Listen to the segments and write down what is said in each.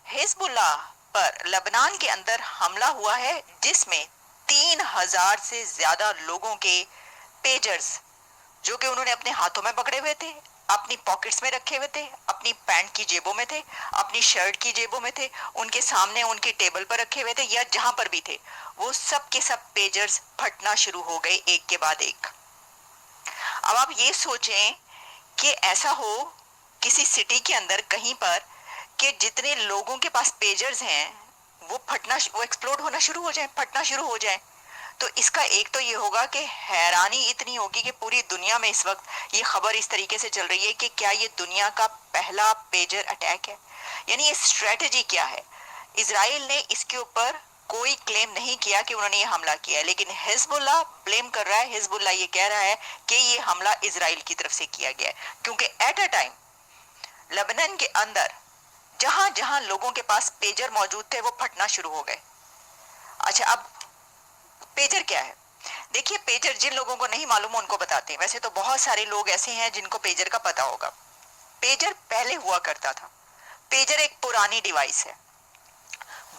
Hezbollah पर Lebanon के अंदर हमला हुआ है जिसमें 3,000 से ज्यादा लोगों के पेजर्स, जो कि उन्होंने अपने हाथों में पकड़े हुए थे, अपनी पॉकेट्स में रखे हुए थे, अपनी पैंट की जेबों में थे, अपनी शर्ट की जेबों में थे, उनके सामने उनकी टेबल पर रखे हुए थे या जहां पर भी थे, वो सब के सब पेजर्स फटना शुरू हो गए एक के बाद एक। अब आप ये सोचें कि ऐसा हो किसी सिटी के अंदर कहीं पर कि जितने लोगों के पास पेजर्स हैं वो एक्सप्लोड होना शुरू हो जाए, फटना शुरू हो जाए। तो इसका एक तो ये होगा कि हैरानी इतनी होगी कि पूरी दुनिया में इस वक्त ये खबर इस तरीके से चल रही है कि क्या ये दुनिया का पहला पेजर अटैक है, यानी ये स्ट्रेटजी क्या है। इसराइल ने इसके ऊपर कोई क्लेम नहीं किया कि उन्होंने ये हमला किया है, लेकिन हिजबुल्लाह ब्लेम कर रहा है। हिजबुल्लाह ये कह रहा है कि ये हमला इसराइल की तरफ से किया गया है, क्योंकि एट अ टाइम लेबनान के अंदर जहां जहां लोगों के पास पेजर मौजूद थे वो फटना शुरू हो गए। अच्छा, अब पेजर क्या है? देखिए, पेजर जिन लोगों को नहीं मालूम उनको बताते हैं। वैसे तो बहुत सारे लोग ऐसे हैं जिनको पेजर का पता होगा। पेजर पहले हुआ करता था। पेजर एक पुरानी डिवाइस है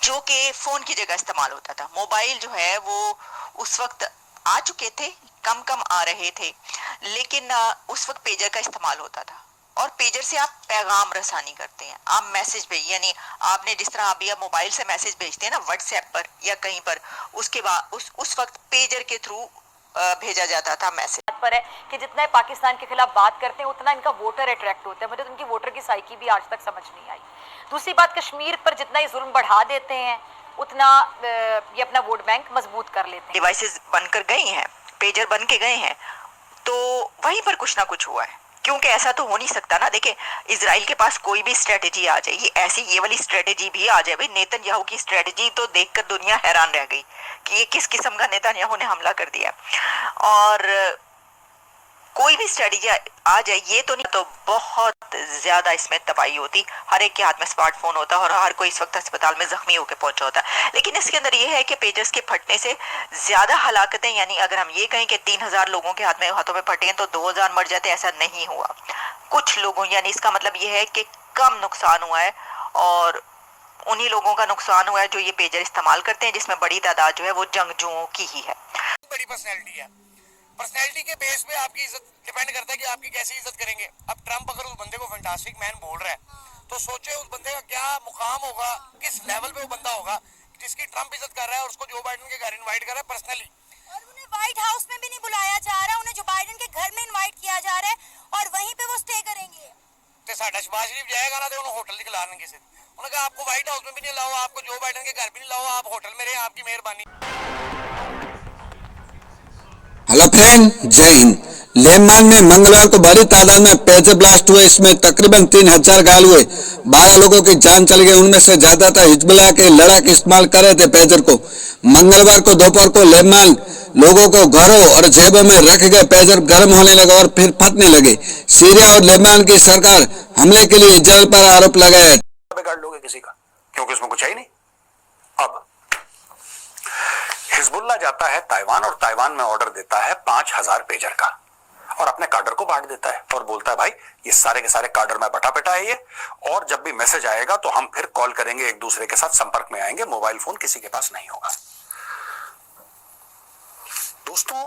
जो कि फोन की जगह इस्तेमाल होता था। मोबाइल जो है वो उस वक्त आ चुके थे, कम कम आ रहे थे, लेकिन उस वक्त पेजर का इस्तेमाल होता था। और पेजर से आप पैगाम रसानी करते हैं, आप मैसेज भेज, यानी आपने जिस तरह अभी आप मोबाइल से मैसेज भेजते हैं ना व्हाट्सएप पर या कहीं पर, उसके बाद उस वक्त पेजर के थ्रू भेजा जाता था मैसेज। पर है कि जितना ये पाकिस्तान के खिलाफ बात करते हैं उतना इनका वोटर अट्रैक्ट होता है। मुझे तो उनकी वोटर की साइकी भी आज तक समझ नहीं आई। दूसरी बात, कश्मीर पर जितना ये जुल्म बढ़ा देते हैं उतना ये अपना वोट बैंक मजबूत कर लेते हैं। डिवाइसेस बनकर गई हैं, पेजर बन के गए हैं, तो वहीं पर कुछ ना कुछ हुआ है। क्योंकि ऐसा तो हो नहीं सकता ना। देखिए, इजराइल के पास कोई भी स्ट्रेटेजी आ जाए, ये वाली स्ट्रेटेजी भी आ जाए, भाई नेतन्याहू की स्ट्रेटेजी तो देखकर दुनिया हैरान रह गई कि ये किस किस्म का नेतन्याहू ने हमला कर दिया। और कोई भी स्ट्रेटेजी आ जाए, ये तो नहीं तो बहुत ज्यादा इसमें तबाही होती। हर एक के हाथ में स्मार्टफोन होता है और हर कोई इस वक्त अस्पताल में जख्मी होकर पहुंचा होता है। लेकिन इसके अंदर ये है कि पेजर्स के फटने से ज्यादा हलाकतें, यानी अगर हम ये कहें कि 3,000 लोगों के हाथों में फटे हैं तो 2,000 मर जाते, ऐसा नहीं हुआ। कुछ लोगों, यानी इसका मतलब ये है कि कम नुकसान हुआ है और उन्हीं लोगों का नुकसान हुआ है जो ये पेजर इस्तेमाल करते हैं, जिसमें बड़ी तादाद जो है वो जंगजुओं की ही है। बड़ी पर्सनैलिटी है, पर्सनैलिटी के बेस पे आपकी इज्जत डिपेंड करता है कि आपकी कैसी इज्जत करेंगे। अब ट्रम्प अगर उस बंदे को फैंटास्टिक मैन बोल रहा है तो सोचे उस बंदे का क्या मुकाम होगा, किस लेवल पे वो बंदा होगा जिसकी ट्रम्प इज्जत कर रहा है और उसको जो बाइडेन के घर इनवाइट कर रहा है पर्सनली। और उन्हें व्हाइट हाउस में भी नहीं बुलाया जा रहा, उन्हें जो बाइडेन के घर में इनवाइट किया जा रहा है और वहीं पे वो स्टे करेंगे। तो साडा शहबाज शरीफ जाएगा ना तो उन्हें होटल दिखलाने किसी, उन्होंने कहा आपको व्हाइट हाउस में भी नहीं लाओ, आपको जो बाइडेन के घर भी नहीं लाओ, आप होटल में रहे, आपकी मेहरबानी। हेलो फ्रेंड, जय हिंद। लेबनान में मंगलवार को भारी तादाद में पेजर ब्लास्ट हुए। इसमें तकरीबन 3,000 घायल हुए, 12 लोगों की जान चली गई। उनमें से ज्यादातर हिजबुल्लाह के लड़ाके इस्तेमाल कर रहे थे पेजर को। मंगलवार को दोपहर को लेबनान लोगों को घरों और जेबों में रखे गए पेजर गर्म होने लगे और फिर फटने लगे। सीरिया और लेबनान की सरकार हमले के लिए इजराइल पर आरोप लगाया। बिगाड़ लोगे किसी का, क्योंकि उसमें कुछ है ही नहीं। अब हिजबुल्लाह जाता है ताइवान और ताइवान में ऑर्डर देता है 5,000 पेजर का और अपने कार्डर को बांट देता है और बोलता है भाई ये सारे के सारे कार्डर में बटा पिटा है ये, और जब भी मैसेज आएगा तो हम फिर कॉल करेंगे, एक दूसरे के साथ संपर्क में आएंगे, मोबाइल फोन किसी के पास नहीं होगा। दोस्तों,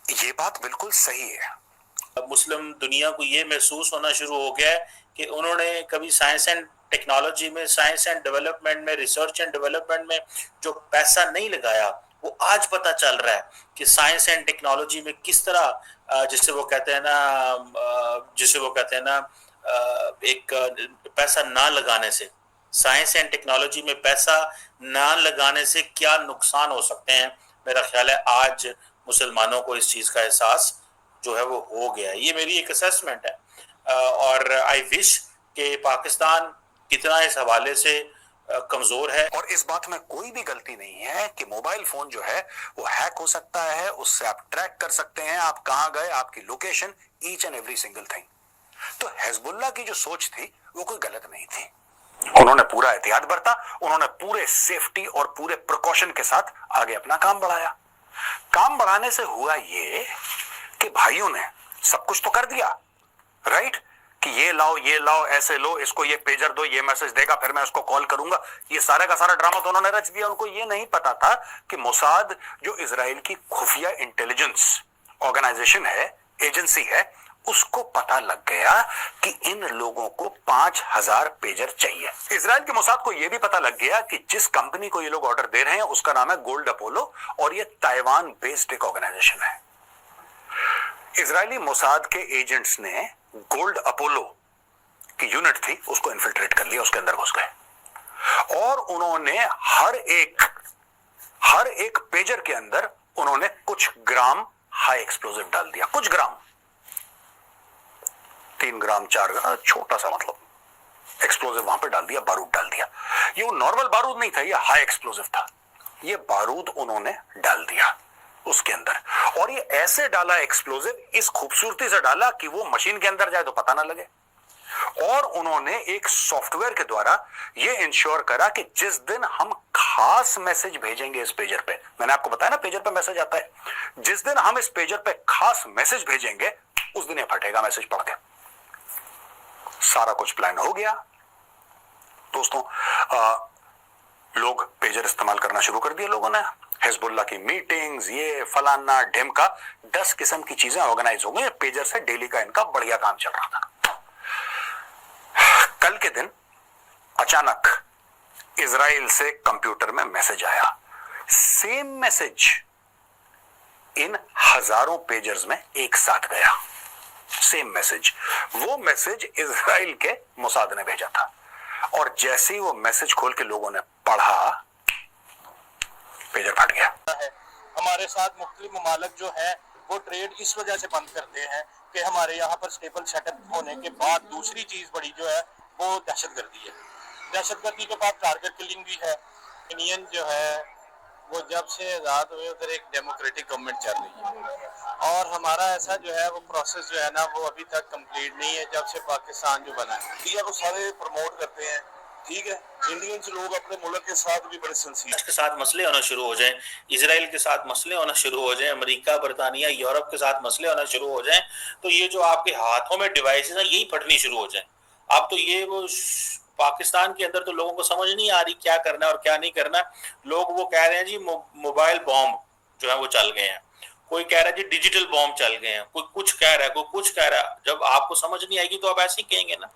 ये बात बिल्कुल सही है। मुस्लिम दुनिया को ये महसूस होना शुरू हो गया है कि उन्होंने कभी साइंस एंड टेक्नोलॉजी में, साइंस एंड डेवलपमेंट में, रिसर्च एंड डेवलपमेंट में जो पैसा नहीं लगाया, वो आज पता चल रहा है कि साइंस एंड टेक्नोलॉजी में किस तरह जिसे वो कहते हैं ना एक पैसा ना लगाने से, साइंस एंड टेक्नोलॉजी में पैसा ना लगाने से क्या नुकसान हो सकते हैं। मेरा ख्याल है आज मुसलमानों को इस चीज़ का एहसास जो है वो हो गया है। ये मेरी एक असेसमेंट है और आई विश कि पाकिस्तान कितना इस हवाले से कमजोर है। और इस बात में कोई भी गलती नहीं है कि मोबाइल फोन जो है वो हैक हो सकता है, उससे आप ट्रैक कर सकते हैं आप कहां गए, आपकी location, each and every single thing. तो हिजबुल्लाह की जो सोच थी वो कोई गलत नहीं थी। उन्होंने पूरा एहतियात बरता, उन्होंने पूरे सेफ्टी और पूरे प्रिकॉशन के साथ आगे अपना काम बढ़ाया। काम बढ़ाने से हुआ ये कि भाइयों ने सब कुछ तो कर दिया, राइट, कि ये लाओ, ऐसे लो, इसको ये पेजर दो, ये मैसेज देगा, फिर मैं उसको कॉल करूंगा। ये सारा का सारा ड्रामा तो उन्होंने रच दिया। उनको ये नहीं पता था कि मोसाद जो इजराइल की खुफिया इंटेलिजेंस ऑर्गेनाइजेशन है, एजेंसी है, उसको पता लग गया कि इन लोगों को 5000 पेजर चाहिए। इजराइल के मोसाद को यह भी पता लग गया कि जिस कंपनी को ये लोग ऑर्डर दे रहे हैं उसका नाम है गोल्ड अपोलो और ये ताइवान बेस्ड एक ऑर्गेनाइजेशन है। इजरायली मोसाद के एजेंट्स ने गोल्ड अपोलो की यूनिट थी उसको इन्फिल्ट्रेट कर लिया, उसके अंदर घुस गए और उन्होंने हर एक पेजर के अंदर उन्होंने कुछ ग्राम हाई एक्सप्लोजिव डाल दिया। कुछ ग्राम, 3 ग्राम 4 ग्राम, छोटा सा मतलब एक्सप्लोजिव वहां पे डाल दिया, बारूद डाल दिया। ये वो नॉर्मल बारूद नहीं था, ये हाई एक्सप्लोजिव था। ये बारूद उन्होंने डाल दिया उसके अंदर और ये ऐसे डाला एक्सप्लोजिव, इस खूबसूरती से डाला कि वो मशीन के अंदर जाए तो पता ना लगे। और उन्होंने एक सॉफ्टवेयर के द्वारा ये इंश्योर करा कि जिस दिन हम खास मैसेज भेजेंगे इस पेजर पे, मैंने आपको बताया ना पेजर पे मैसेज आता है, जिस दिन हम इस पेजर पे खास मैसेज भेजेंगे उस दिन ये फटेगा मैसेज पढ़ के। सारा कुछ प्लान हो गया दोस्तों। लोग पेजर इस्तेमाल करना शुरू कर दिया लोगों ने। हिजबुल्ला की मीटिंग्स, ये फलाना ढिमका, 10 किस्म की चीजें ऑर्गेनाइज हो गई। पेजर से डेली का इनका बढ़िया काम चल रहा था। कल के दिन अचानक इजराइल से कंप्यूटर में मैसेज आया, सेम मैसेज इन हजारों पेजर्स में एक साथ गया। सेम मैसेज, वो मैसेज इजराइल के मोसाद ने भेजा था और जैसे ही वो मैसेज खोल के लोगों ने पढ़ा, पेजर फट गया। हमारे साथ मुख्तलिफ ममालिक जो है वो ट्रेड इस वजह से बंद करते हैं कि हमारे यहाँ पर स्टेबल सेटअप होने के बाद दूसरी चीज बड़ी जो है वो दहशतगर्दी है। दहशतगर्दी के बाद टारगेट किलिंग भी है। इंडियन जो है वो जब से आज़ाद हुए उधर एक डेमोक्रेटिक गवर्नमेंट चल रही है और हमारा ऐसा जो है वो प्रोसेस जो है ना वो अभी तक कंप्लीट नहीं है जब से पाकिस्तान जो बना है। इंडिया को सारे प्रमोट करते हैं, ठीक है। इंडियंस लोग अपने मुल्क के साथ भी बड़े सिंसियर के साथ मसले होना शुरू हो जाएं, इजराइल के साथ मसले होना शुरू हो जाएं, अमेरिका, बरतानिया, यूरोप के साथ मसले होना शुरू हो जाएं, तो ये जो आपके हाथों में डिवाइसेस हैं यही फटनी शुरू हो जाएं। अब तो ये वो पाकिस्तान के अंदर तो लोगों को समझ नहीं आ रही क्या करना है और क्या नहीं करना। लोग वो कह रहे हैं जी मोबाइल बॉम्ब जो है वो चल गए हैं, कोई कह रहा है जी डिजिटल बॉम्ब चल गए हैं, कोई कुछ कह रहा है, कोई कुछ कह रहा है। जब आपको समझ नहीं आएगी तो आप ऐसे ही कहेंगे ना।